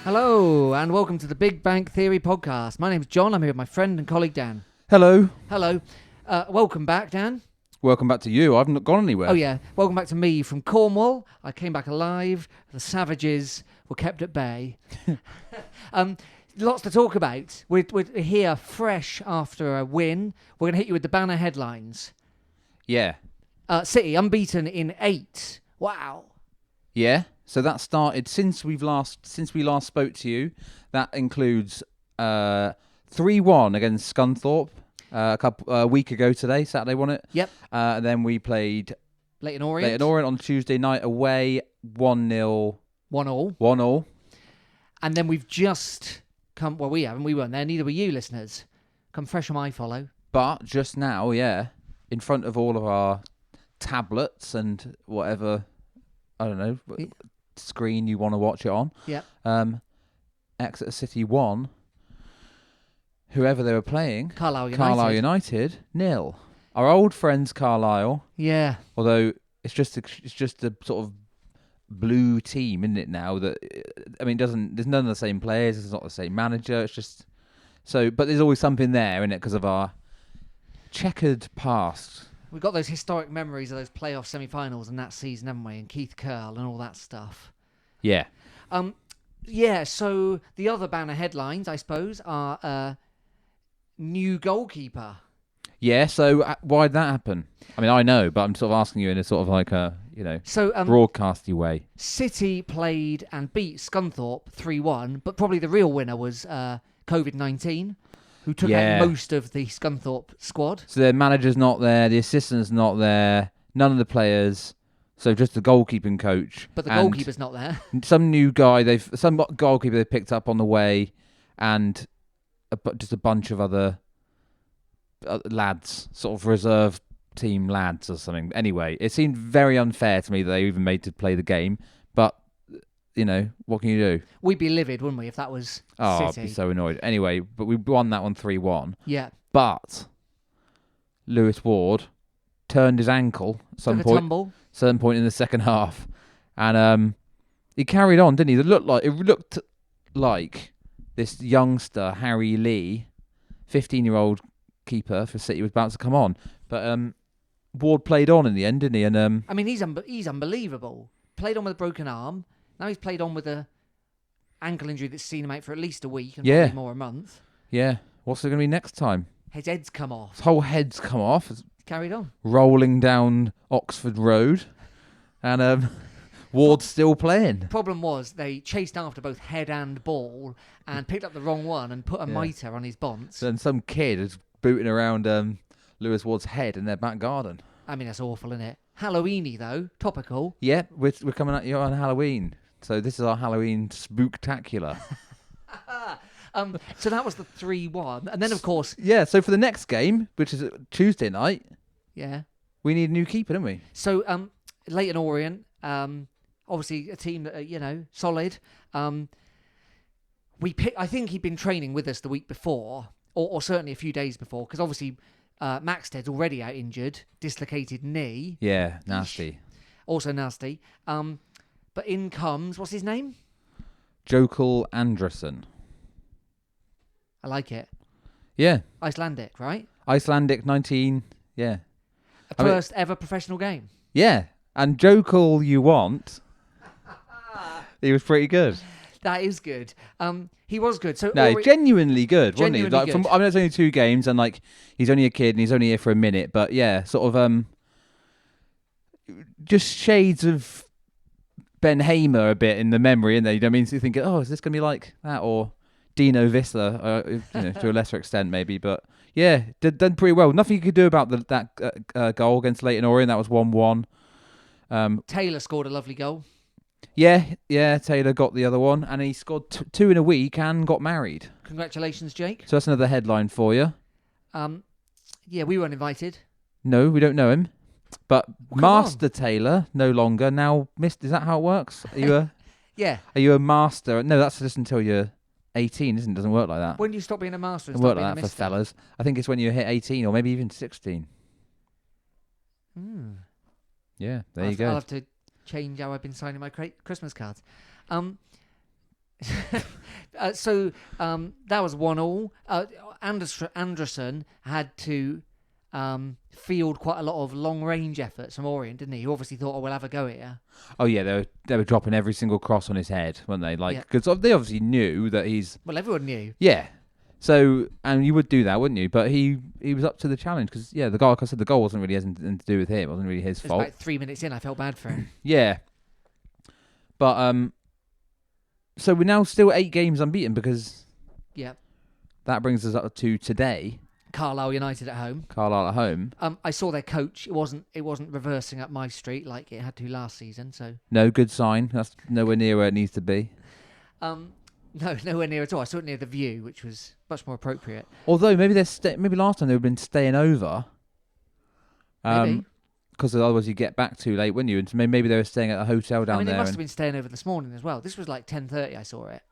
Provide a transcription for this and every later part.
Hello, and welcome to the Big Bang Theory podcast. My name's John. I'm here with my friend and colleague Dan. Hello. Hello. Welcome back, Dan. Welcome back to you. I've not gone anywhere. Oh, yeah. Welcome back to me from Cornwall. I came back alive. The savages were kept at bay. Lots to talk about. We're here fresh after a win. We're going to hit you with the banner headlines. Yeah. City, unbeaten in 8. Wow. Yeah. So that started since we last spoke to you. That includes 3-1 against Scunthorpe a week ago today, Saturday, wasn't it? Yep. And then we played Leyton Orient on Tuesday night away, 1-0. 1-1. 1-1. And then we've just come... Well, we haven't. We weren't there. Neither were you, listeners. Come fresh on my follow. But just now, yeah, in front of all of our tablets and whatever, I don't know, screen you want to watch it on. Yeah. Exeter City won. Whoever they were playing, Carlisle United 0. Our old friends Carlisle. Yeah. Although it's just a sort of blue team, isn't it now? That I mean, there's none of the same players. It's not the same manager. It's just so. But there's always something there, isn't it? Because of our checkered past. We've got those historic memories of those playoff semi-finals and that season, haven't we? And Keith Curl and all that stuff. Yeah. Yeah, so the other banner headlines, I suppose, are new goalkeeper. Yeah, so why did that happen? I mean, I know, but I'm sort of asking you in a sort of like a, broadcasty way. City played and beat Scunthorpe 3-1, but probably the real winner was COVID-19. Who took out most of the Scunthorpe squad. So their manager's not there, the assistant's not there, none of the players, so just the goalkeeping coach. But the goalkeeper's not there. Some new guy, some goalkeeper they picked up on the way, and just a bunch of other lads, sort of reserve team lads or something. Anyway, it seemed very unfair to me that they even made to play the game, but... You know, what can you do? We'd be livid, wouldn't we, if that was City? I'd be so annoyed. Anyway, but we won that one 3-1. Yeah. But Lewis Ward turned his ankle at certain point in the second half. And he carried on, didn't he? It looked like this youngster, Harry Lee, 15-year-old keeper for City, was about to come on. But Ward played on in the end, didn't he? And I mean, he's unbelievable. Played on with a broken arm. Now he's played on with a ankle injury that's seen him out for at least a week and probably more a month. Yeah. What's it going to be next time? His head's come off. His whole head's come off. It's carried on. Rolling down Oxford Road. And Ward's still playing. The problem was they chased after both head and ball and picked up the wrong one and put a mitre on his bonce. And some kid is booting around Lewis Ward's head in their back garden. I mean, that's awful, isn't it? Halloweeny, though. Topical. Yeah, we're coming at you on Halloween. So this is our Halloween spooktacular. So that was the 3-1. And then, of course... Yeah, so for the next game, which is Tuesday night... Yeah. We need a new keeper, don't we? So, Leyton Orient, obviously a team that, solid. I think he'd been training with us the week before, or certainly a few days before, because obviously Maxted's already out injured, dislocated knee. Yeah, nasty. Also nasty. But in comes, what's his name? Jokel Anderson. I like it. Yeah. Icelandic, right? Icelandic 19, yeah. First ever professional game. Yeah. And Jokel you want. He was pretty good. That is good. He was good. So genuinely good, wasn't he? Genuinely good. I mean, it's only 2 games, and he's only a kid, and he's only here for a minute. But yeah, sort of just shades of Ben Hamer a bit in the memory, and I mean, so you're thinking, oh, is this going to be like that, or Dino Vissler, to a lesser extent maybe, but yeah, done pretty well. Nothing you could do about that goal against Leyton Orient. That was 1-1. Taylor scored a lovely goal. Yeah, Taylor got the other one, and he scored 2 in a week and got married. Congratulations, Jake. So that's another headline for you. Yeah, we weren't invited. No, we don't know him. But Master Taylor, no longer, now missed. Is that how it works? Are you yeah. Are you a master? No, that's just until you're 18, isn't it? It doesn't work like that. When do you stop being a master and start start being being a mister? For fellas. I think it's when you hit 18 or maybe even 16. Yeah, there you go. I'll have to change how I've been signing my Christmas cards. So that was 1-1. Anderson had to field quite a lot of long-range efforts from Orient, didn't he? He obviously thought, we'll have a go here. Oh yeah, they were dropping every single cross on his head, weren't they? Like, because they obviously knew that he's. Well, everyone knew. Yeah. So, and you would do that, wouldn't you? But he was up to the challenge because the goal, like I said, the goal wasn't really anything to do with him. It wasn't really his fault. About 3 minutes in, I felt bad for him. Yeah. But so we're now still 8 games unbeaten because. Yeah. That brings us up to today. Carlisle United at home. Carlisle at home. I saw their coach. It wasn't reversing up my street like it had to last season. So no, good sign. That's nowhere near where it needs to be. No, nowhere near at all. I saw it near the View, which was much more appropriate. Although maybe maybe last time they've been staying over. Maybe. Because otherwise you get back too late, wouldn't you? And maybe they were staying at a hotel down there. They must have been staying over this morning as well. This was like 10:30. I saw it.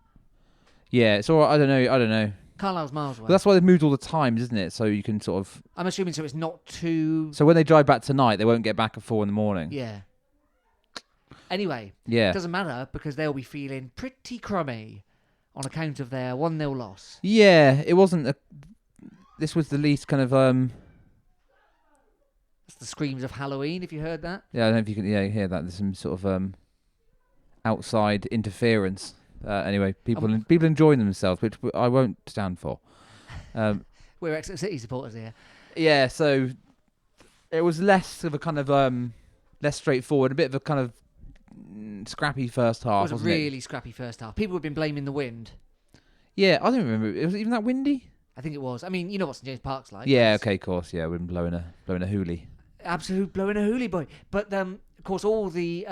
Yeah, it's all right. I don't know. Carlisle's miles away. But that's why they've moved all the times, isn't it? So you can sort of. I'm assuming so. It's not too. So when they drive back tonight, they won't get back at 4 a.m. Yeah. Anyway. Yeah. It doesn't matter because they'll be feeling pretty crummy on account of their 1-0 loss. Yeah, it wasn't. This was the least kind of. That's the screams of Halloween. If you heard that. Yeah, I don't know if you can. Yeah, hear that. There's some sort of outside interference. Anyway, people enjoying themselves, which I won't stand for. We're Exeter City supporters here. Yeah, so it was less of a kind of less straightforward, a bit of a kind of scrappy first half. It was a really scrappy first half. People have been blaming the wind. Yeah, I don't remember. It was even that windy. I think it was. I mean, you know what St James Park's like. Yeah, okay, of course. Yeah, we've been blowing a hoolie. Absolute blowing a hoolie, boy. But of course, all the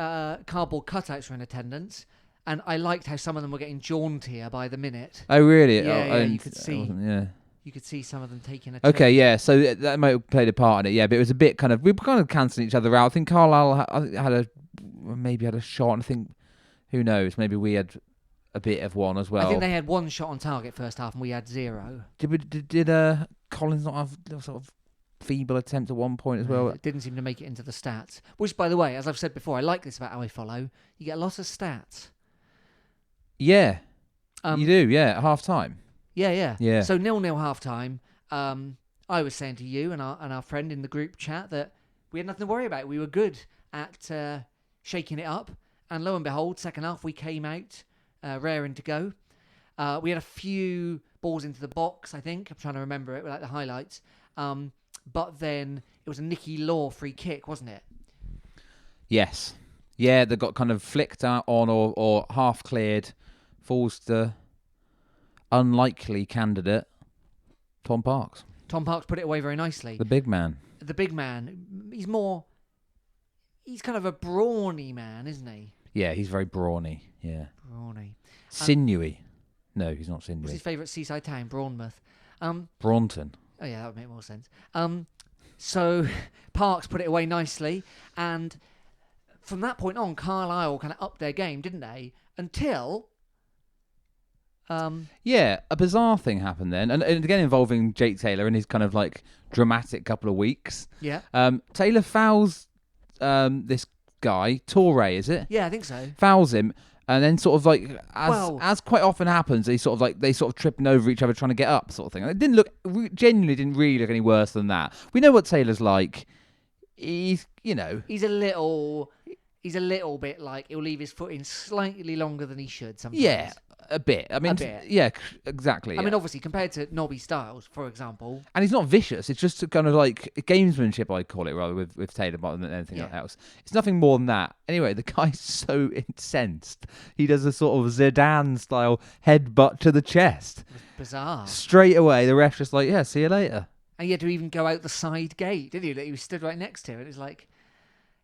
cardboard cutouts were in attendance. And I liked how some of them were getting jauntier by the minute. Oh, really? Yeah, you could see. You could see some of them taking a turn. Okay, yeah, so that might have played a part in it, yeah, but it was a bit kind of... We were kind of cancelling each other out. I think Carlisle had a shot, and I think... Who knows? Maybe we had a bit of one as well. I think they had one shot on target first half, and we had 0. Did Collins not have a sort of feeble attempt at one point as well? It didn't seem to make it into the stats. Which, by the way, as I've said before, I like this about how I follow. You get a lot of stats. Yeah, you do. Yeah, at half time. Yeah. So 0-0 half time. I was saying to you and our friend in the group chat that we had nothing to worry about. We were good at shaking it up, and lo and behold, second half we came out raring to go. We had a few balls into the box. I think I'm trying to remember it, like the highlights. But then it was a Nicky Law free kick, wasn't it? Yes. Yeah, they got kind of flicked out on or half cleared. Falls to unlikely candidate, Tom Parks. Tom Parks put it away very nicely. The big man. He's kind of a brawny man, isn't he? Yeah, he's very brawny. Yeah. Brawny. Sinewy. No, he's not sinewy. What's his favourite seaside town? Bournemouth. Braunton. Oh yeah, that would make more sense. So Parks put it away nicely, and from that point on, Carlisle kind of upped their game, didn't they? Until... yeah, a bizarre thing happened then, and again involving Jake Taylor and his kind of like dramatic couple of weeks. Yeah. Taylor fouls this guy, Torre, is it? Yeah, I think so. Fouls him, and then sort of like as quite often happens, they sort of tripping over each other trying to get up, sort of thing. And it genuinely didn't really look any worse than that. We know what Taylor's like. He's a little bit like he'll leave his foot in slightly longer than he should sometimes. Yeah. A bit. I mean, yeah, exactly. I mean, obviously, compared to Nobby Styles, for example. And he's not vicious. It's just kind of like gamesmanship, I'd call it, rather, with Taylor more than anything else. It's nothing more than that. Anyway, the guy's so incensed. He does a sort of Zidane-style headbutt to the chest. It was bizarre. Straight away, the ref's just like, yeah, see you later. And he had to even go out the side gate, didn't he? That he was stood right next to it. It was like...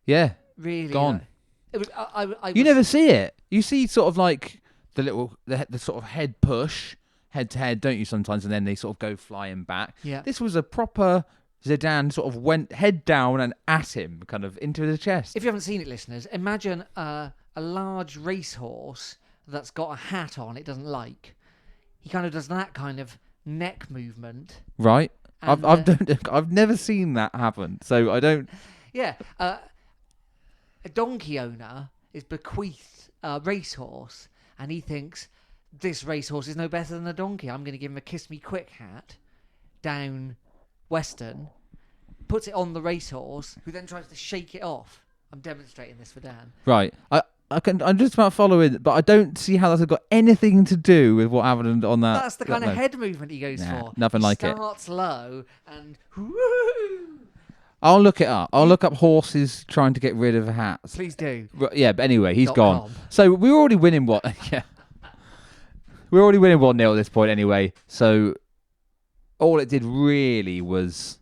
Yeah. Really? Gone. You never see it. You see sort of like... The sort of head push, head to head, don't you sometimes? And then they sort of go flying back. Yeah. This was a proper Zidane sort of went head down and at him, kind of into the chest. If you haven't seen it, listeners, imagine a large racehorse that's got a hat on it doesn't like. He kind of does that kind of neck movement. Right. I've never seen that happen, so I don't. Yeah. A donkey owner is bequeathed a racehorse. And he thinks, this racehorse is no better than a donkey. I'm going to give him a kiss me quick hat down Western, puts it on the racehorse, who then tries to shake it off. I'm demonstrating this for Dan. Right. I'm just about following, but I don't see how that's got anything to do with what happened on that. That's the kind of head movement he goes for. Nothing like it. Starts low and whoo! I'll look it up. I'll look up horses trying to get rid of hats. Please do. Yeah, but anyway, he's gone. .com. So we're already winning what? Yeah. We're already winning 1-0 at this point anyway. So all it did really was,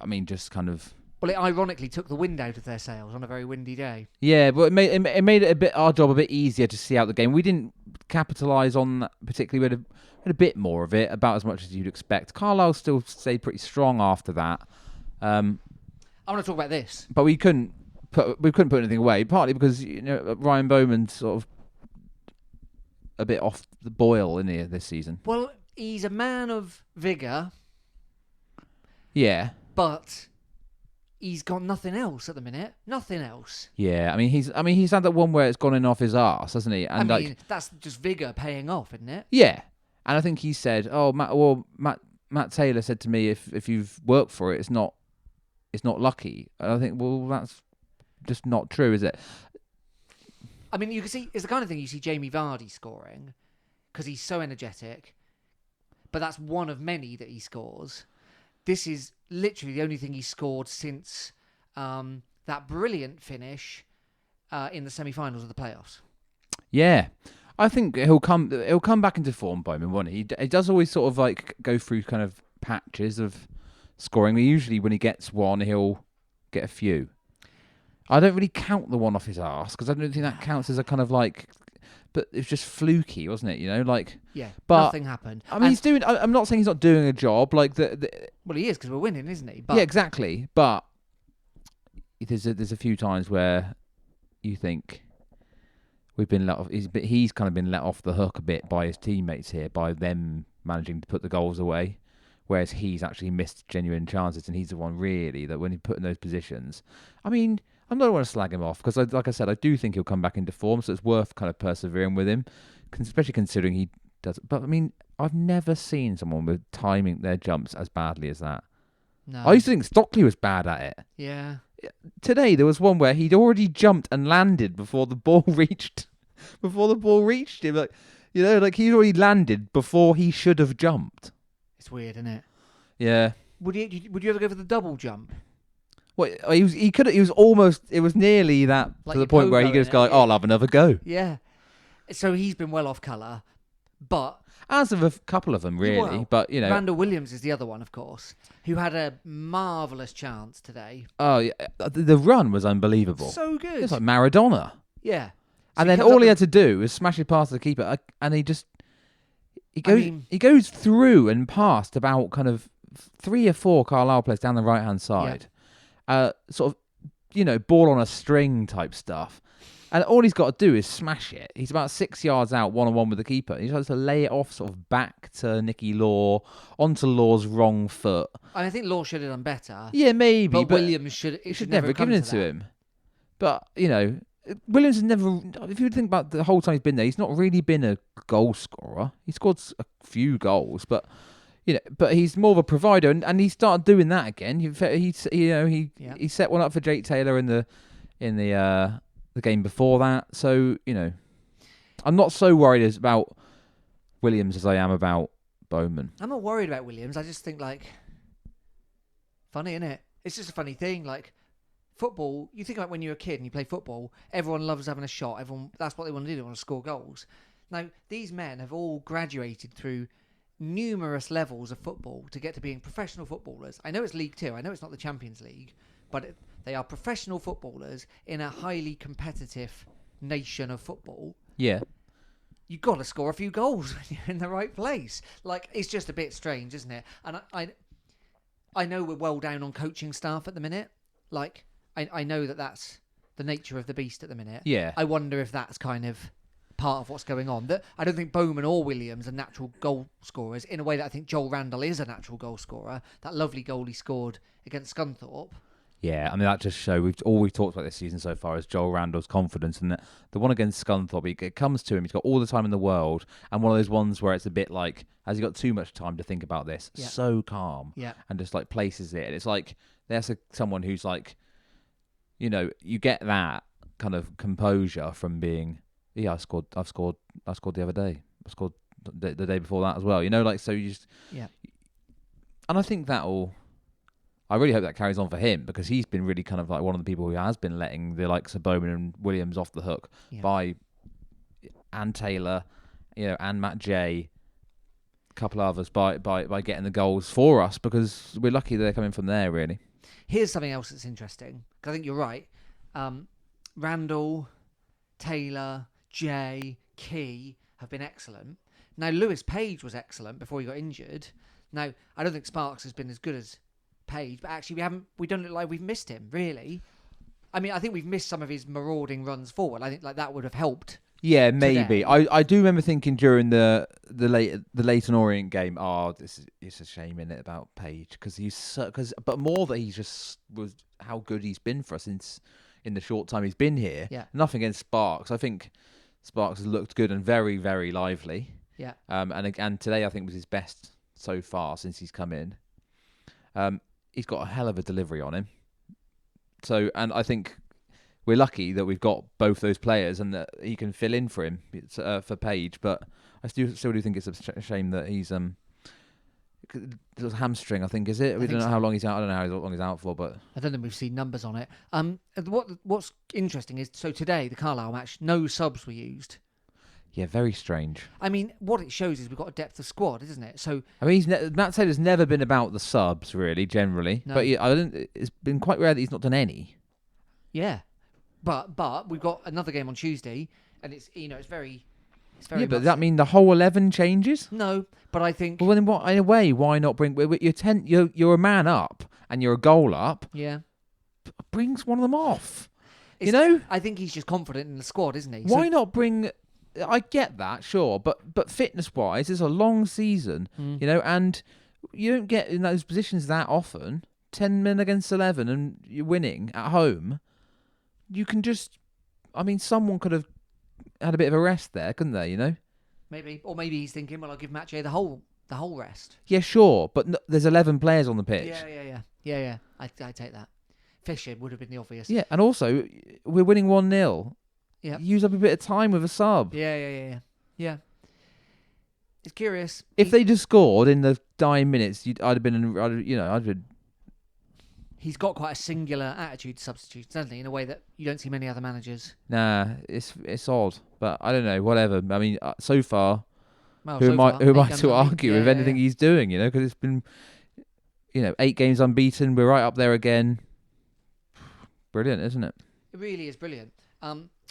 I mean, just kind of... Well, it ironically took the wind out of their sails on a very windy day. Yeah, but it made it our job a bit easier to see out the game. We didn't capitalise on that particularly. We had a bit more of it, about as much as you'd expect. Carlisle still stayed pretty strong after that. I want to talk about this, but we couldn't put anything away. Partly because Ryan Bowman's sort of a bit off the boil in here this season. Well, he's a man of vigour. Yeah, but he's got nothing else at the minute. Nothing else. Yeah, I mean he's had that one where it's gone in off his arse, hasn't he? And that's just vigour paying off, isn't it? Yeah, and I think he said, Matt Taylor said to me, if you've worked for it, it's not lucky. And I think, well, that's just not true, is it? I mean, you can see it's the kind of thing you see Jamie Vardy scoring because he's so energetic, but that's one of many that he scores. This is literally the only thing he scored since that brilliant finish in the semi-finals of the playoffs. Yeah, I think he'll come back into form, Bowman, won't he? He does always sort of like go through kind of patches of scoring. Usually when he gets one, he'll get a few. I don't really count the one off his arse because I don't think that counts as a kind of like... But it's just fluky, wasn't it? Yeah, but nothing happened. I mean, he's doing... I'm not saying he's not doing a job. Well, he is because we're winning, isn't he? But... Yeah, exactly. But there's a few times where you think we've been let off. He's kind of been let off the hook a bit by his teammates here, by them managing to put the goals away, whereas he's actually missed genuine chances, and he's the one really that when he put in those positions. I mean, I don't want to slag him off because, like I said, I do think he'll come back into form, so it's worth kind of persevering with him, especially considering he does. But I mean, I've never seen someone with timing their jumps as badly as that. No. I used to think Stockley was bad at it. Yeah. Today there was one where he'd already jumped and landed before the ball reached him. Like, he'd already landed before he should have jumped. It's weird, isn't it? Yeah. Would you ever go for the double jump? Well, he could. He was almost. It was nearly that like to the point where he could just go like, "Oh, I'll have another go." Yeah. So he's been well off colour, but as have a couple of them really. Well, but Randall Williams is the other one, of course, who had a marvellous chance today. Oh, yeah. The run was unbelievable. So good. It's like Maradona. Yeah. So and then all he had to do was smash it past the keeper, and he goes through and past about kind of 3 or 4 Carlisle players down the right hand side. Yeah. Sort of, ball on a string type stuff. And all he's got to do is smash it. He's about 6 yards out, one-on-one with the keeper. He has to lay it off sort of back to Nicky Law, onto Law's wrong foot. I think Law should have done better. Yeah, maybe. But Williams should never have given it to him. But, Williams has never... If you think about the whole time he's been there, he's not really been a goal scorer. He scored a few goals, but... but he's more of a provider, and he started doing that again. He set one up for Jake Taylor in the game before that. So I'm not so worried about Williams as I am about Bowman. I'm not worried about Williams. I just think funny, isn't it? It's just a funny thing. Like football, you think about when you're a kid and you play football. Everyone loves having a shot. That's what they want to do. They want to score goals. Now these men have all graduated through numerous levels of football to get to being professional footballers. I know it's League 2. I know it's not the Champions League, but they are professional footballers in a highly competitive nation of football. Yeah. You've got to score a few goals when you're in the right place. It's just a bit strange, isn't it? And I know we're well down on coaching staff at the minute. I know that's the nature of the beast at the minute. Yeah. I wonder if that's kind of part of what's going on. That I don't think Bowman or Williams are natural goal scorers in a way that I think Joel Randall is a natural goal scorer. That lovely goal he scored against Scunthorpe. Yeah, I mean, that just shows all we've talked about this season so far is Joel Randall's confidence. And the one against Scunthorpe, it comes to him, he's got all the time in the world. And one of those ones where it's a bit like, has he got too much time to think about this? Yeah. So calm. Yeah. And just like places it. And it's like, there's someone who's like, you know, you get that kind of composure from being, I've scored the other day. I scored the day before that as well. You know, like, so you just... Yeah. And I think I really hope that carries on for him, because he's been really kind of like one of the people who has been letting the likes of Bowman and Williams off the hook and Taylor, you know, and Matt J, a couple of others by getting the goals for us, because we're lucky they're coming from there, really. Here's something else that's interesting, because I think you're right. Randall, Taylor, J, Key have been excellent. Now, Lewis Page was excellent before he got injured. Now, I don't think Sparks has been as good as Page, but actually we don't look like we've missed him, really. I mean, I think we've missed some of his marauding runs forward. I think like that would have helped. Yeah, maybe. Today. I do remember thinking during the Leyton Orient game, it's a shame in it about Page, but more that he just was how good he's been for us in the short time he's been here. Yeah. Nothing against Sparks. I think Sparks has looked good and very, very lively. Yeah. And today I think was his best so far since he's come in. He's got a hell of a delivery on him. So, and I think we're lucky that we've got both those players and that he can fill in for him for Page. But I still do think it's a shame that he's it was a hamstring, I think, is it? We don't know how long he's out. I don't know how long he's out for, but I don't think we've seen numbers on it. What's interesting is, so today the Carlisle match, no subs were used. Yeah, very strange. I mean, what it shows is we've got a depth of squad, isn't it? So I mean, Matt Taylor's never been about the subs, really, generally. No. But it's been quite rare that he's not done any. Yeah, but we've got another game on Tuesday, and it's very. Yeah, but does that mean the whole 11 changes? No, but I think. Well, then what? In a way, why not bring? You're a man up and you're a goal up. Yeah. Brings one of them off. You know. I think he's just confident in the squad, isn't he? Why not bring? I get that, sure, but fitness-wise, it's a long season, you know, and you don't get in those positions that often. 10 men against 11, and you're winning at home. You can just, I mean, someone could have had a bit of a rest there, couldn't they? You know, maybe he's thinking, well, I'll give Matt J the whole rest. Yeah, sure, but there's 11 players on the pitch. Yeah. I take that. Fisher would have been the obvious. Yeah, and also we're winning 1-0. Yeah. Use up a bit of time with a sub. Yeah. It's curious. If they just scored in the dying minutes, I'd have been. He's got quite a singular attitude to substitutes, doesn't he? In a way that you don't see many other managers. Nah, it's odd, but I don't know. Whatever. I mean, so far, Well, who am I to argue with anything Yeah. he's doing? You know, because it's been, 8 games unbeaten. We're right up there again. Brilliant, isn't it? It really is brilliant.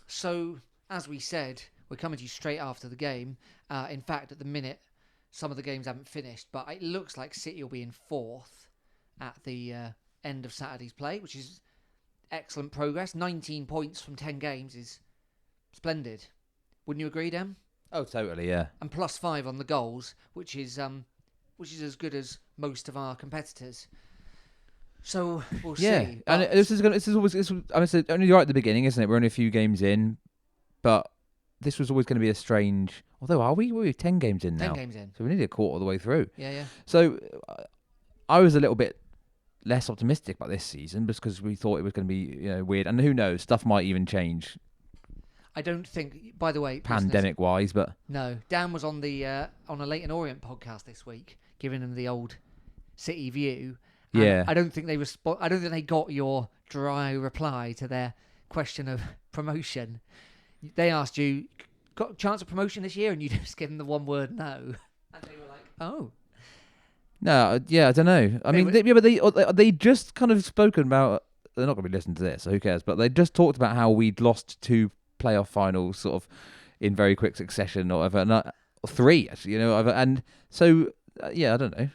So, as we said, we're coming to you straight after the game. In fact, at the minute, some of the games haven't finished, but it looks like City will be in 4th at the end of Saturday's play, which is excellent progress. 19 points from 10 games is splendid. Wouldn't you agree, Dan? Oh, totally, yeah. And +5 on the goals, which is as good as most of our competitors. So we'll see. And this is always. It's only right at the beginning, isn't it? We're only a few games in, but this was always going to be a strange. Although, are we? We're 10 games in now. 10 games in. So we need a quarter of the way through. Yeah. So I was a little bit less optimistic about this season because we thought it was going to be weird, and who knows, stuff might even change. I don't think. By the way, pandemic-wise, but no. Dan was on a Leyton Orient podcast this week, giving them the old City view. Yeah, I don't think they I don't think they got your dry reply to their question of promotion. They asked you, "Got a chance of promotion this year?" and you just give them the one word no, and they were like, "Oh." No, yeah, I don't know. I mean, they just kind of spoken about. They're not going to be listening to this, so who cares? But they just talked about how we'd lost 2 playoff finals, sort of in very quick succession, or whatever. Or 3 actually, and so I don't know.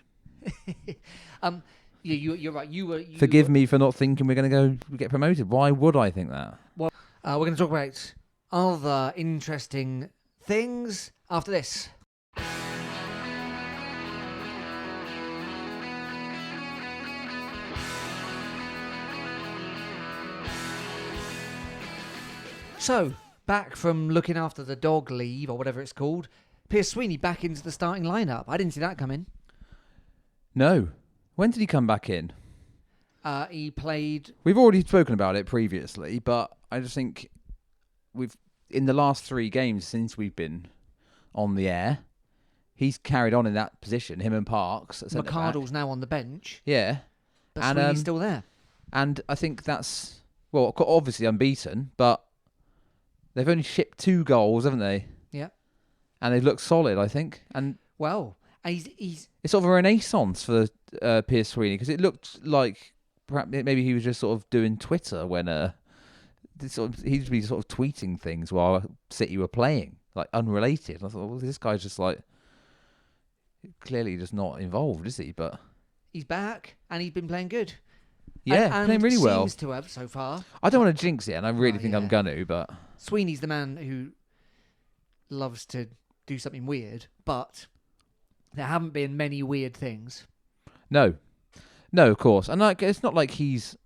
You're right. Forgive me for not thinking we're going to get promoted. Why would I think that? Well, we're going to talk about other interesting things after this. So, back from looking after the dog leave, or whatever it's called, Pierce Sweeney back into the starting lineup. I didn't see that coming. No. When did he come back in? He played... We've already spoken about it previously, but I just think in the last 3 games since we've been on the air, he's carried on in that position, him and Parks. McArdle's now on the bench. Yeah. But Sweeney's still there. And I think that's, well, obviously unbeaten, but they've only shipped 2 goals, haven't they? Yeah. And they look solid, I think. And well, he's it's sort of a renaissance for Pierce Sweeney, because it looked like perhaps maybe he was just sort of doing Twitter when he'd be sort of tweeting things while City were playing, like unrelated. And I thought, well, this guy's just like clearly just not involved, is he? But he's back and he's been playing good. Yeah, playing really well. Seems to have so far. I don't want to jinx it, and I really think I'm going to, but Sweeney's the man who loves to do something weird, but there haven't been many weird things. No, of course, and like it's not like he's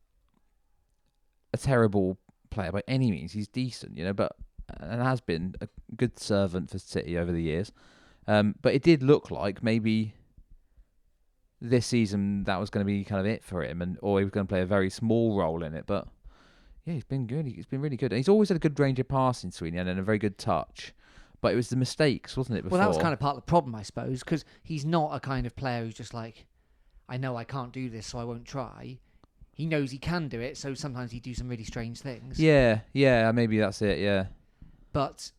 a terrible player by any means. He's decent, but and has been a good servant for City over the years. But it did look like maybe this season that was going to be kind of it for him, or he was going to play a very small role in it. But yeah, he's been good. He's been really good. And he's always had a good range of passing, Sweeney, and a very good touch. But it was the mistakes, wasn't it, before? Well, that was kind of part of the problem, I suppose, because he's not a kind of player who's just like, I know I can't do this, so I won't try. He knows he can do it, so sometimes he do some really strange things. Yeah, maybe that's it, yeah. But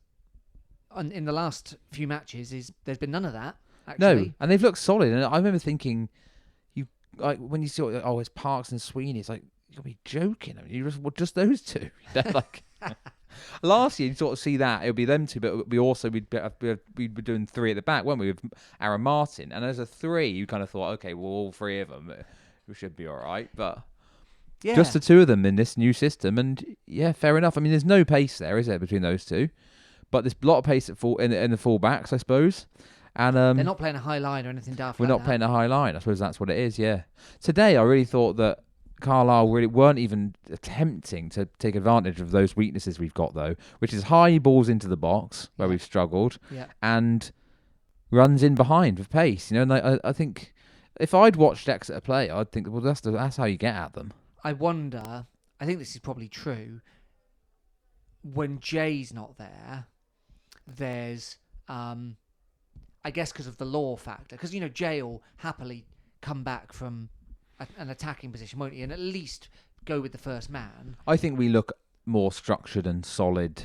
in the last few matches, there's been none of that, actually. No, and they've looked solid. And I remember thinking, when you see, it's Parks and Sweeney, it's like, you'll be joking. I mean, just those two. Like last year, you sort of see that it would be them two, but we'd be doing 3 at the back, weren't we, with Aaron Martin? And as a 3, you kind of thought, okay, well, all 3 of them, we should be all right. But just the 2 of them in this new system, and yeah, fair enough. I mean, there's no pace there, is there, between those 2? But there's a lot of pace in the full-backs, I suppose. And they're not playing a high line or anything daft. We're not playing a high line. I suppose that's what it is. Yeah. Today, I really thought that Carlisle really weren't even attempting to take advantage of those weaknesses we've got, though, which is high balls into the box where we've struggled, and runs in behind with pace. And I think if I'd watched Exeter play, I'd think, well, that's how you get at them. I wonder. I think this is probably true. When Jay's not there, there's I guess because of the law factor. Because, Jay will happily come back from an attacking position, won't he? And at least go with the first man. I think we look more structured and solid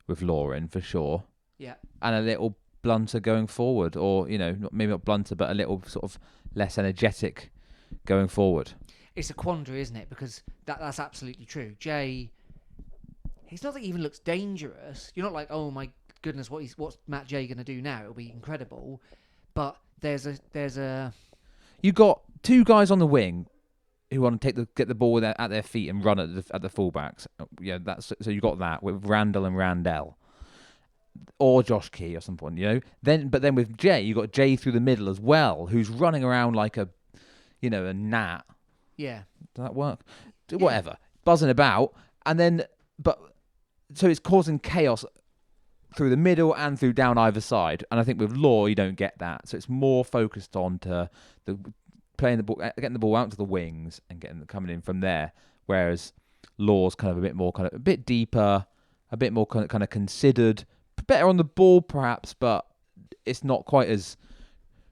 with Lauren, for sure. Yeah. And a little blunter going forward. Or, maybe not blunter, but a little sort of less energetic going forward. It's a quandary, isn't it? Because that's absolutely true. Jay, he's not that he even looks dangerous. You're not like, oh my goodness, what's Matt Jay going to do now? It'll be incredible. But there's a you got 2 guys on the wing who want to get the ball at their feet and run at the fullbacks. Yeah, so you got that with Randall and Randell, or Josh Key or some point. But then with Jay, you got Jay through the middle as well, who's running around like a gnat. Yeah. Does that work? Yeah. Whatever, buzzing about, so it's causing chaos through the middle and through down either side. And I think with Law, you don't get that. So it's more focused on to playing the ball, getting the ball out to the wings and coming in from there. Whereas Law's kind of a bit deeper, a bit more kind of considered, better on the ball perhaps, but it's not quite as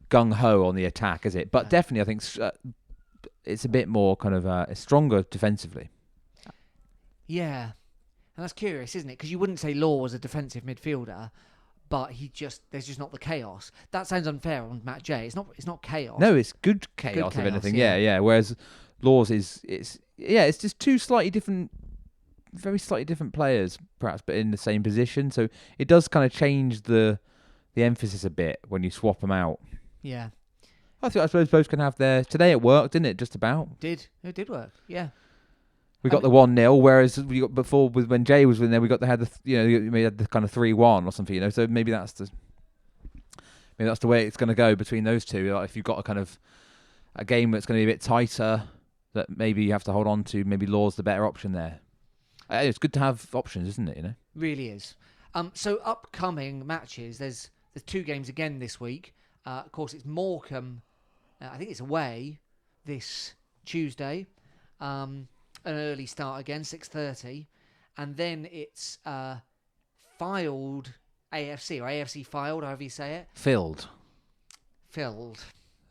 gung ho on the attack, is it? But definitely, I think it's a bit more kind of stronger defensively. Yeah. And that's curious, isn't it? Because you wouldn't say Law was a defensive midfielder, but there's just not the chaos. That sounds unfair on Matt Jay. It's not chaos. No, it's good chaos, if anything. Yeah. Whereas Law's it's just 2 very slightly different players, perhaps, but in the same position. So it does kind of change the emphasis a bit when you swap them out. Yeah. I suppose both can have their... Today it worked, didn't it? Just about. It did work, yeah. We got the 1-0, whereas we got before when Jay was in there, we had the kind of 3-1 or something, So maybe that's the way it's going to go between those two. Like if you've got a kind of a game that's going to be a bit tighter, that maybe you have to hold on to, maybe Law's the better option there. It's good to have options, isn't it? Really is. So upcoming matches, there's 2 games again this week. Of course, it's Morecambe. I think it's away this Tuesday. An early start again, 6:30, and then it's Fylde AFC or AFC Fylde, however you say it. Filled.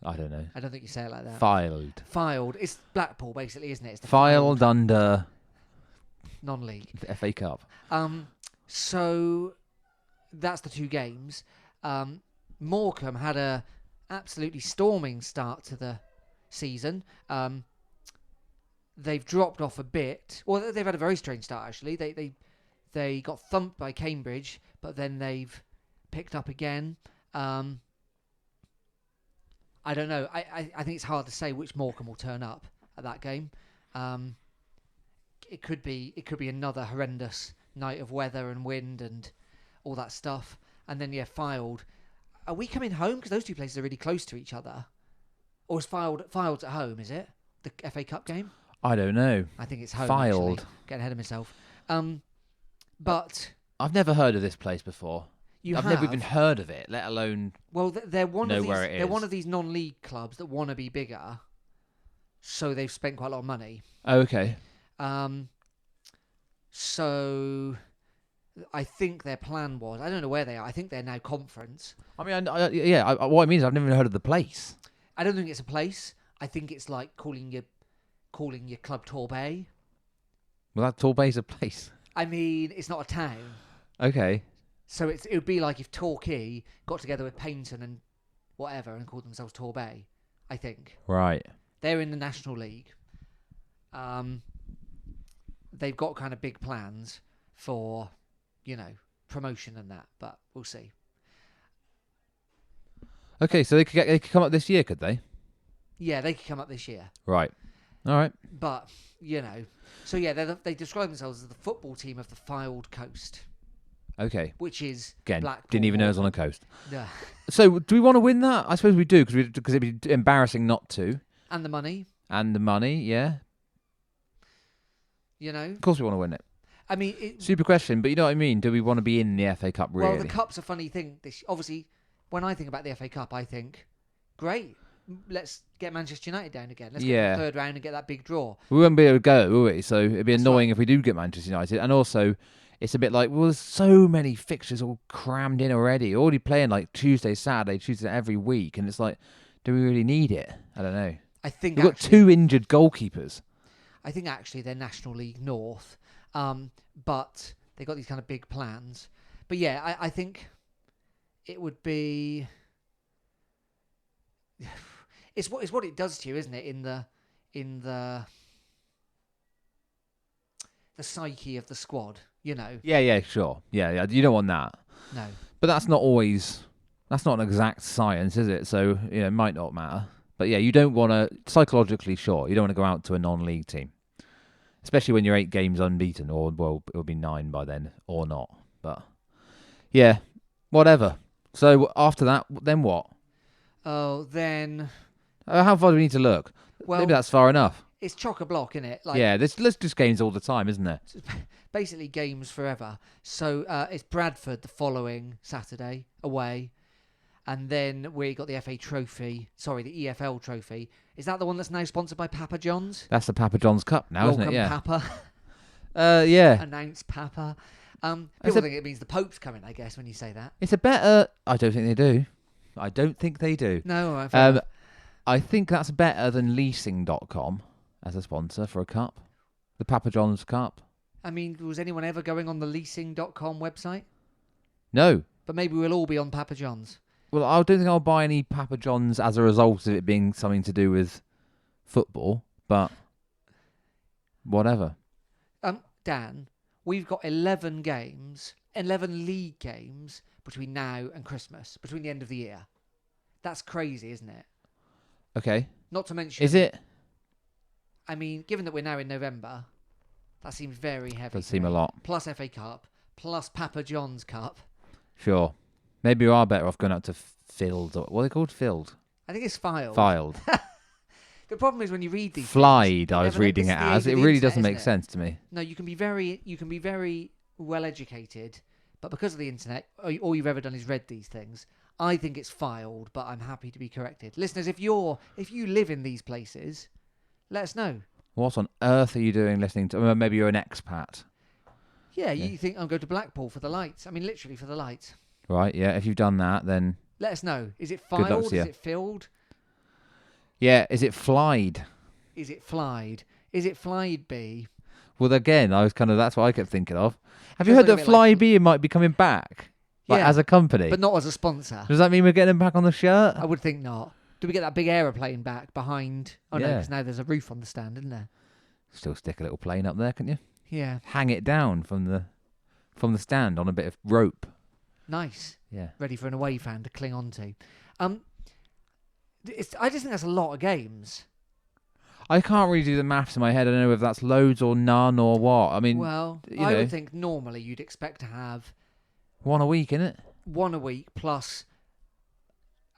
I don't know. I don't think you say it like that. Fylde. It's Blackpool, basically, isn't it? It's the Fylde under non-league. The FA Cup. So that's the 2 games. Morecambe had a absolutely storming start to the season. They've dropped off a bit. Well, they've had a very strange start, actually. They got thumped by Cambridge, but then they've picked up again. I don't know. I think it's hard to say which Morecambe will turn up at that game. It could be another horrendous night of weather and wind and all that stuff. And then, Fylde. Are we coming home? Because those 2 places are really close to each other. Or is Fylde's at home, is it? The FA Cup game? I don't know. I think it's home, Fylde. actually. Getting ahead of myself. But I've never heard of this place before. I've never even heard of it, let alone they're one know of these, where it is. They're one of these non-league clubs that want to be bigger, so they've spent quite a lot of money. Oh, okay. So I think their plan was, I don't know where they are. I think they're now conference. I mean, what I mean is I've never even heard of the place. I don't think it's a place. I think it's like calling your club Torbay. Well, that Torbay's a place. I mean, it's not a town. Okay. So it would be like if Torquay got together with Paignton and whatever and called themselves Torbay, I think. Right. They're in the National League. They've got kind of big plans for, promotion and that, but we'll see. Okay, so they could come up this year, could they? Yeah, they could come up this year. Right. All right. But, so they describe themselves as the football team of the Fylde Coast. Okay. Which is again, Blackpool. Didn't even know it was on the coast. Yeah. So, do we want to win that? I suppose we do, because it'd be embarrassing not to. And the money. Yeah. Of course we want to win it. I mean... Super question, but you know what I mean? Do we want to be in the FA Cup, really? Well, the Cup's a funny thing. Obviously, when I think about the FA Cup, I think, great, let's get Manchester United down again. Let's get to the 3rd round and get that big draw. We won't be able to go, will we? So it'd be annoying if we do get Manchester United. And also, it's a bit like, well, there's so many fixtures all crammed in already. Already playing like Tuesday, Tuesday every week. And it's like, do we really need it? I don't know. I think we've got 2 injured goalkeepers. I think actually they're National League North. But they got these kind of big plans. But yeah, I think it would be... It's what it does to you, isn't it? In the psyche of the squad, Yeah, sure. Yeah, you don't want that. No. But that's not an exact science, is it? So, it might not matter. But yeah, you don't want to, psychologically, sure, you don't want to go out to a non-league team. Especially when you're 8 games unbeaten, or, well, it'll be 9 by then, or not. But, yeah, whatever. So, after that, then what? Oh, then... how far do we need to look? Well, maybe that's far enough. It's chock-a-block, isn't it? Yeah, there's just games all the time, isn't there? Basically games forever. So, it's Bradford the following Saturday, away. And then we got the the EFL trophy. Is that the one that's now sponsored by Papa John's? That's the Papa John's Cup now, isn't it? Yeah. Papa. Yeah. Announce Papa. People think it means the Pope's coming, I guess, when you say that. It's a better... I don't think they do. No, all right. I think that's better than leasing.com as a sponsor for a cup. The Papa John's Cup. I mean, was anyone ever going on the leasing.com website? No. But maybe we'll all be on Papa John's. Well, I don't think I'll buy any Papa John's as a result of it being something to do with football, but whatever. Dan, we've got 11 league games between now and Christmas, between the end of the year. That's crazy, isn't it? Okay. Not to mention... Is it? I mean, given that we're now in November, that seems very heavy. Does seem a lot. Plus FA Cup, plus Papa John's Cup. Sure. Maybe we are better off going out to Fylde. What are they called? Fylde? I think it's Fylde. Fylde. The problem is when you read these Flied, things, I was reading it as. It really doesn't make sense to me. No, you can be very well educated, but because of the internet, all you've ever done is read these things. I think it's filed, but I'm happy to be corrected. Listeners, if you live in these places, let us know. What on earth are you doing listening to? Maybe you're an expat. Yeah, you think I'll go to Blackpool for the lights. I mean, literally for the lights. Right, yeah. If you've done that, then... Let us know. Is it filed? Is it filled? Yeah, is it flied? Is it flied? Is it flied B? Well, again, that's what I kept thinking of. Have you heard that Flybe might be coming back? As a company? But not as a sponsor. Does that mean we're getting them back on the shirt? I would think not. Do we get that big aeroplane back behind? Oh, no, because now there's a roof on the stand, isn't there? Still stick a little plane up there, can you? Yeah. Hang it down from the stand on a bit of rope. Nice. Yeah. Ready for an away fan to cling on to. I just think that's a lot of games. I can't really do the maths in my head. I don't know if that's loads or none or what. I mean, I would think normally you'd expect to have... one a week, innit? One a week plus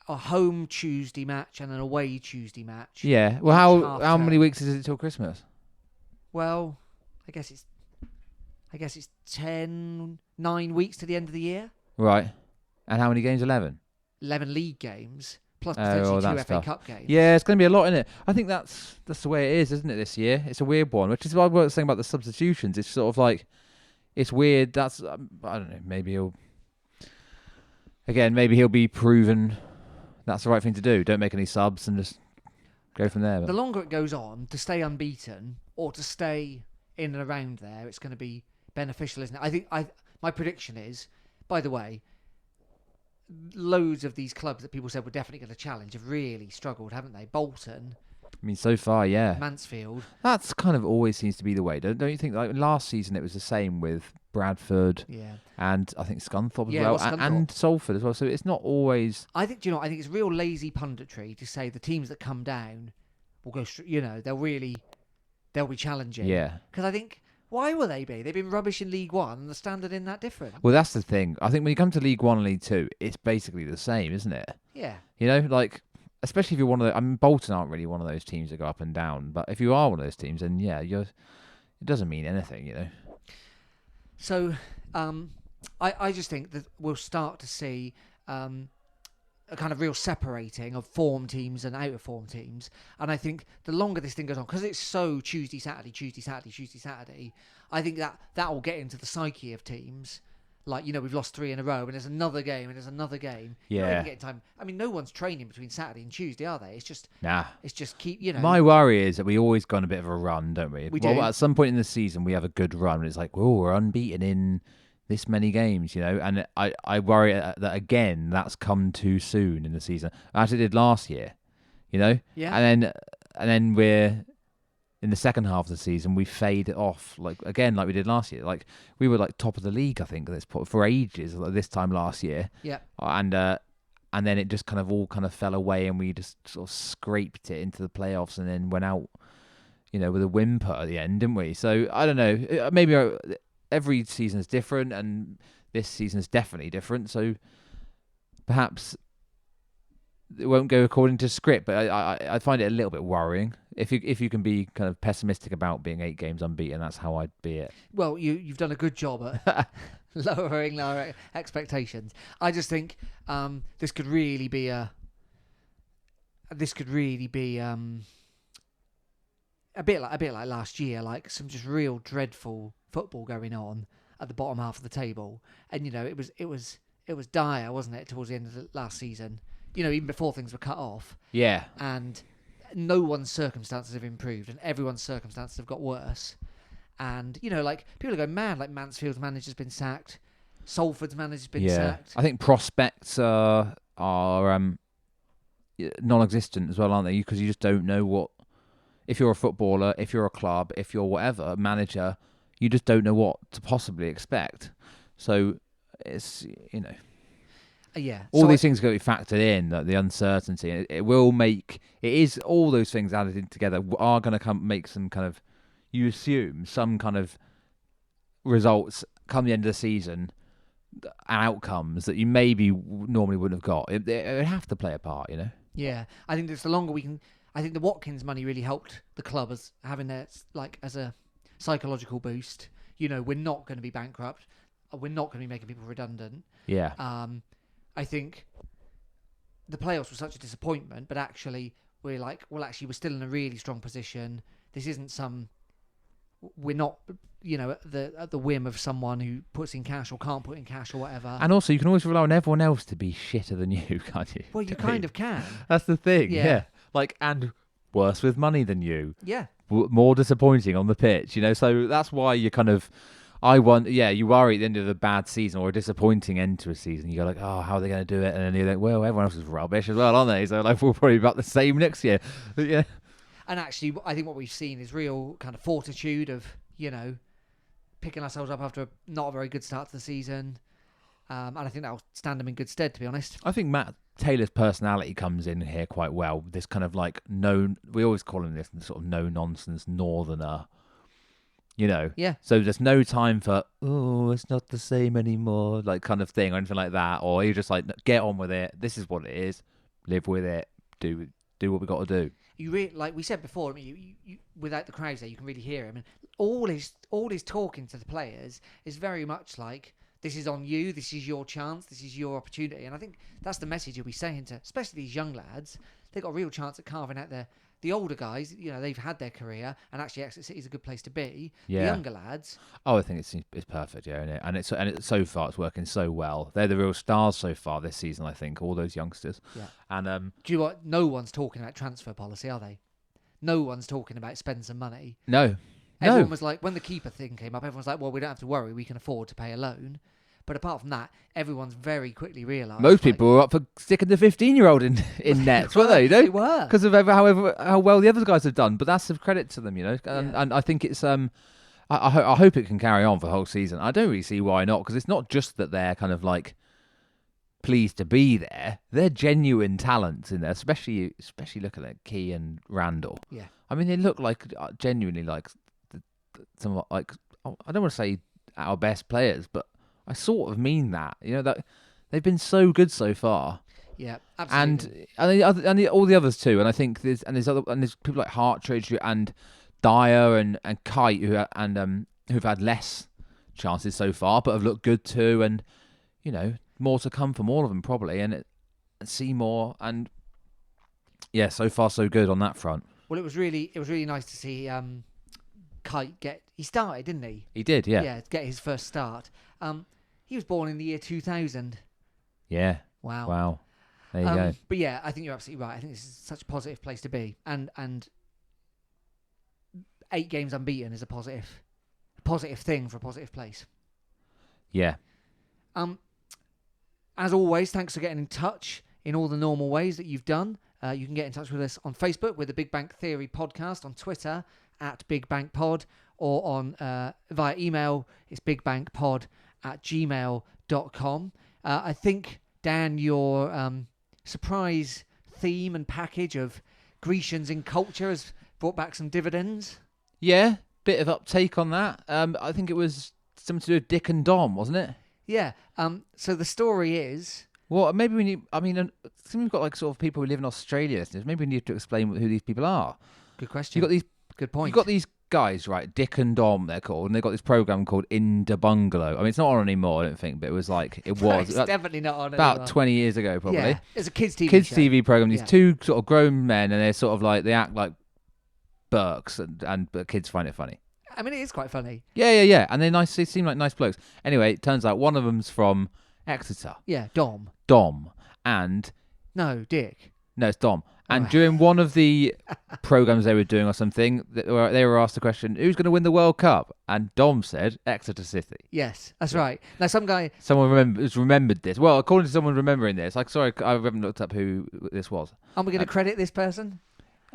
a home Tuesday match and an away Tuesday match. Yeah. Well, how many weeks is it till Christmas? Well, I guess it's 9 weeks to the end of the year. Right. And how many games? 11? 11 league games, plus potentially 2 FA Cup games. Yeah, it's going to be a lot, innit? I think that's the way it is, isn't it, this year? It's a weird one, which is what I was saying about the substitutions. It's sort of like, it's weird. That's, I don't know, maybe he'll be proven that's the right thing to do. Don't make any subs and just go from there. But the longer it goes on, to stay unbeaten or to stay in and around there, it's going to be beneficial, isn't it? My prediction is, by the way, loads of these clubs that people said were definitely going to challenge have really struggled, haven't they? Bolton. I mean, so far, yeah. Mansfield. That's kind of always seems to be the way. Don't you think? Like last season, it was the same with Bradford. Yeah. And I think Scunthorpe as well, and Salford as well. So it's not always. I think it's real lazy punditry to say the teams that come down will go. They'll be challenging. Yeah. Because I think. Why will they be? They've been rubbish in League One, and the standard in that different. Well, that's the thing. I think when you come to League One and League Two, it's basically the same, isn't it? Yeah. Especially if you're one of the... I mean, Bolton aren't really one of those teams that go up and down, but if you are one of those teams, then yeah, it doesn't mean anything, So, I just think that we'll start to see a kind of real separating of form teams and out of form teams. And I think the longer this thing goes on, because it's so Tuesday, Saturday, I think that will get into the psyche of teams. Like, we've lost 3 in a row and there's another game and there's another game. Yeah. Getting time. I mean, no one's training between Saturday and Tuesday, are they? It's just... Nah. It's just keep, My worry is that we always go on a bit of a run, don't we? We do. At some point in the season, we have a good run and it's like, oh, we're unbeaten in this many games, And I worry that, again, that's come too soon in the season. As it did last year, Yeah. And then we're... in the second half of the season, we fade it off like we did last year. Like we were like top of the league, I think, at this point for ages. Like this time last year, yeah. And then it just all fell away, and we just sort of scraped it into the playoffs, and then went out, with a whimper at the end, didn't we? So I don't know. Maybe every season is different, and this season is definitely different. So perhaps it won't go according to script, but I find it a little bit worrying. If you can be kind of pessimistic about being 8 games unbeaten, that's how I'd be it. Well, you've done a good job at lowering our expectations. I just think this could really be a bit like last year, like some just real dreadful football going on at the bottom half of the table, and it was dire, wasn't it, towards the end of the last season? Even before things were cut off. Yeah. And no one's circumstances have improved and everyone's circumstances have got worse. And, people are going mad, like Mansfield's manager's been sacked. Salford's manager's been sacked. I think prospects are non-existent as well, aren't they? Because you just don't know what... If you're a footballer, if you're a club, if you're whatever, manager, you just don't know what to possibly expect. So it's, Yeah. All these things got to be factored in, like the uncertainty. It will make... It is all those things added in together are going to make some kind of... You assume some kind of results come the end of the season and outcomes that you maybe normally wouldn't have got. It would have to play a part, Yeah. I think it's the longer we can... I think the Watkins money really helped the club as having their as a psychological boost. We're not going to be bankrupt. We're not going to be making people redundant. Yeah. I think the playoffs were such a disappointment, but actually we're we're still in a really strong position. This isn't we're not, at the whim of someone who puts in cash or can't put in cash or whatever. And also, you can always rely on everyone else to be shitter than you, can't you? Well, you kind of can. That's the thing. Yeah. And worse with money than you. Yeah. More disappointing on the pitch, So that's why you kind of, you worry at the end of a bad season or a disappointing end to a season. You go like, oh, how are they going to do it? And then you're like, well, everyone else is rubbish as well, aren't they? So we'll probably be about the same next year. But, yeah. And actually, I think what we've seen is real kind of fortitude of, picking ourselves up after not a very good start to the season. And I think that'll stand them in good stead, to be honest. I think Matt Taylor's personality comes in here quite well. This kind of we always call him this sort of no-nonsense northerner. Yeah. So there's no time for, it's not the same anymore, kind of thing or anything like that. Or you just get on with it. This is what it is. Live with it. Do what we got to do. You like we said before, I mean, you without the crowds there, you can really hear him. And all his talking to the players is very much like, this is on you, this is your chance, this is your opportunity. And I think that's the message he'll be saying to, especially these young lads. They've got a real chance at carving out the older guys. They've had their career, and actually Exeter City is a good place to be. Yeah. The younger lads. Oh, I think it's perfect, yeah, isn't it? And it's so far it's working so well. They're the real stars so far this season, I think. All those youngsters. Yeah. And do you know what? No one's talking about transfer policy, are they? No one's talking about spending some money. No. Everyone was like, when the keeper thing came up, everyone's like, well, we don't have to worry, we can afford to pay a loan. But apart from that, everyone's very quickly realised. Most people were up for sticking the 15-year-old in nets, weren't they? They were. Because of how well the other guys have done. But that's a credit to them, And I think it's I hope it can carry on for the whole season. I don't really see why not, because it's not just that they're kind of pleased to be there. They're genuine talents in there, especially looking at Key and Randall. Yeah. I mean, they look genuinely some I don't want to say our best players, but I sort of mean that. That they've been so good so far. Yeah, absolutely. And all the others too. And I think there's people like Hartridge and Dyer and Kite who've had less chances so far, but have looked good too. And more to come from all of them probably. And Seymour and yeah, so far so good on that front. Well, it was really nice to see Kite he started, didn't he? He did, yeah. Yeah, get his first start. He was born in the year 2000. Yeah. Wow. There you go. But yeah, I think you're absolutely right. I think this is such a positive place to be. And 8 games unbeaten is a positive thing for a positive place. Yeah. As always, thanks for getting in touch in all the normal ways that you've done. You can get in touch with us on Facebook with the Big Bank Theory Podcast, on Twitter at Big Bank Pod, or on via email, it's bigbankpod@gmail.com. I think, Dan, your surprise theme and package of Grecians in culture has brought back some dividends. Yeah, bit of uptake on that. I think it was something to do with Dick and Dom, wasn't it? Yeah. So the story is... Well, maybe we need... I mean, we've got sort of people who live in Australia listeners. Maybe we need to explain who these people are. Good question. Good point. You've got these guys, right? Dick and Dom, they're called, and they've got this program called In the Bungalow. I mean, it's not on anymore, I don't think, but it was it was. It's definitely not on about anymore. 20 years ago, probably. Yeah, it's a kids' TV show. TV program. These two sort of grown men, and they're sort of they act like Burks, but kids find it funny. I mean, it is quite funny. Yeah. And they're nice. They seem like nice blokes. Anyway, it turns out one of them's from Exeter. Yeah, Dom. And... No, Dick. No, it's Dom. And during one of the programs they were doing or something, they were asked the question, who's going to win the World Cup? And Dom said, Exeter City. Yes, that's right. Now, someone remembered this. Well, according to someone remembering this, sorry, I haven't looked up who this was. Are we going to credit this person?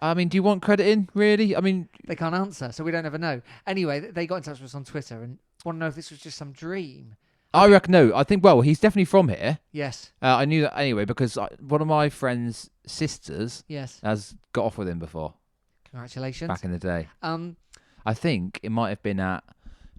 I mean, do you want crediting, really? I mean... They can't answer, so we don't ever know. Anyway, they got in touch with us on Twitter and want to know if this was just some dream. I reckon no. I think, he's definitely from here. Yes. I knew that anyway because one of my friend's sisters has got off with him before. Congratulations. Back in the day. I think it might have been at,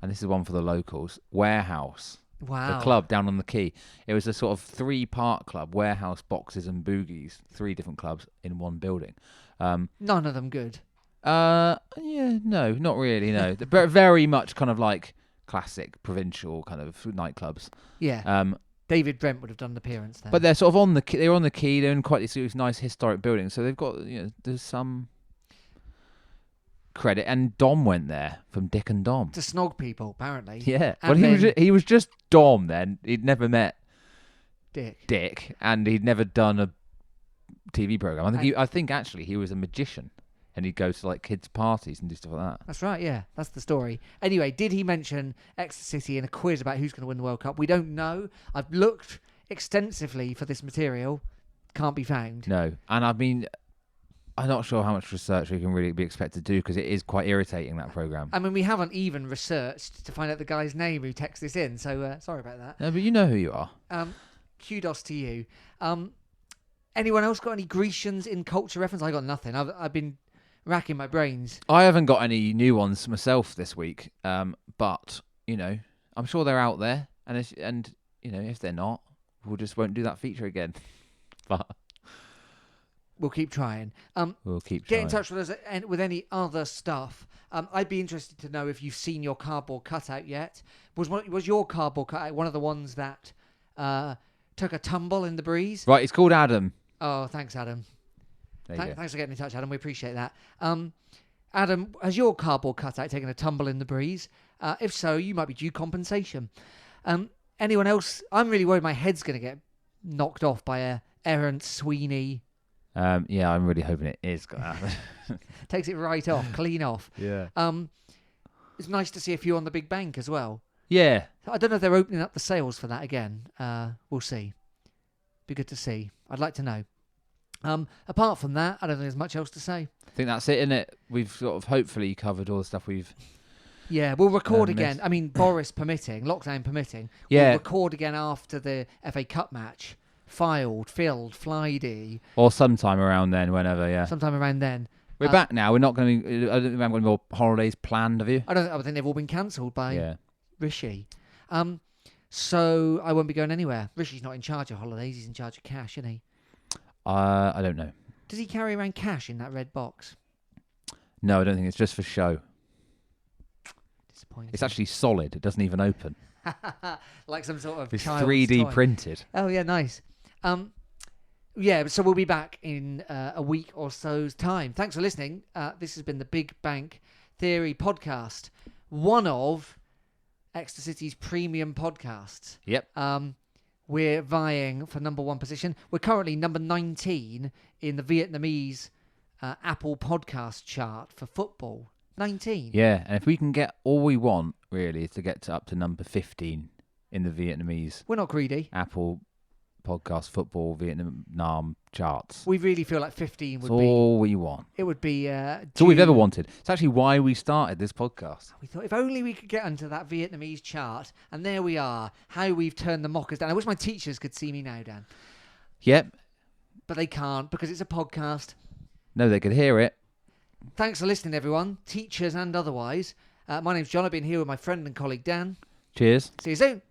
and this is one for the locals, Warehouse. Wow. The club down on the quay. It was a sort of 3-part club, Warehouse, Boxes and Boogies, 3 different clubs in one building. None of them good. Yeah, no, not really. No, they're very much kind of like classic provincial kind of nightclubs. Yeah. David Brent would have done an appearance there. But they're sort of on the quay. They're on the quay. They're in quite these nice historic buildings. So they've got there's some credit. And Dom went there from Dick and Dom to snog people, apparently. Yeah. Well, he was just Dom then. He'd never met Dick, and he'd never done a TV program. I think actually he was a magician. And he'd go to like kids' parties and do stuff like that. That's right, yeah. That's the story. Anyway, did he mention Exeter City in a quiz about who's going to win the World Cup? We don't know. I've looked extensively for this material. Can't be found. No. And I mean, I'm not sure how much research we can really be expected to do because it is quite irritating, that programme. I mean, we haven't even researched to find out the guy's name who texted this in, so sorry about that. No, but you know who you are. Kudos to you. Anyone else got any Grecians in culture reference? I got nothing. I've been racking my brains. I haven't got any new ones myself this week, but I'm sure they're out there, and if they're not, we just won't do that feature again. But we'll keep trying. We'll keep get trying. in touch with us with any other stuff. I'd be interested to know if you've seen your cardboard cutout yet. Was your cardboard cutout one of the ones that took a tumble in the breeze? Right, it's called Adam. Oh, thanks, Adam. Thanks for getting in touch, Adam. We appreciate that. Adam, has your cardboard cutout taken a tumble in the breeze? If so, you might be due compensation. Anyone else? I'm really worried my head's going to get knocked off by a errant Sweeney. Yeah, I'm really hoping it is going to happen. Takes it right off, clean off. Yeah. It's nice to see a few on the big bank as well. Yeah. I don't know if they're opening up the sales for that again. We'll see. Be good to see. I'd like to know. Apart from that, I don't think there's much else to say. I think that's it, isn't it? We've sort of hopefully covered all the stuff we've... Yeah, we'll record again. I mean, Boris permitting, lockdown permitting. Yeah. We'll record again after the FA Cup match. Filled, Flidy. Or sometime around then, whenever, yeah. Sometime around then. We're back now. We're not going to... I don't think we haven't got any more holidays planned, have you? I think they've all been cancelled by Rishi. So I won't be going anywhere. Rishi's not in charge of holidays. He's in charge of cash, isn't he? I don't know. Does he carry around cash in that red box? No, I don't think it's just for show. Disappointing. It's actually solid. It doesn't even open. Like some sort of It's child's 3D toy. printed. Oh, yeah, nice. Yeah, so we'll be back in a week or so's time. Thanks for listening. This has been the Big Bank Theory podcast, one of Exeter City's premium podcasts. Yep. We're vying for number one position. We're currently number 19 in the Vietnamese Apple podcast chart for football. 19. Yeah, and if we can get all we want, really, is to get up to number 15 in the Vietnamese We're not greedy. Apple podcast football Vietnam charts. We really feel like 15 would That's be... all we want. It would be... It's all we've ever wanted. It's actually why we started this podcast. We thought if only we could get onto that Vietnamese chart, and there we are, how we've turned the mockers down. I wish my teachers could see me now, Dan. Yep. But they can't because it's a podcast. No, they could hear it. Thanks for listening, everyone, teachers and otherwise. My name's John. I've been here with my friend and colleague, Dan. Cheers. See you soon.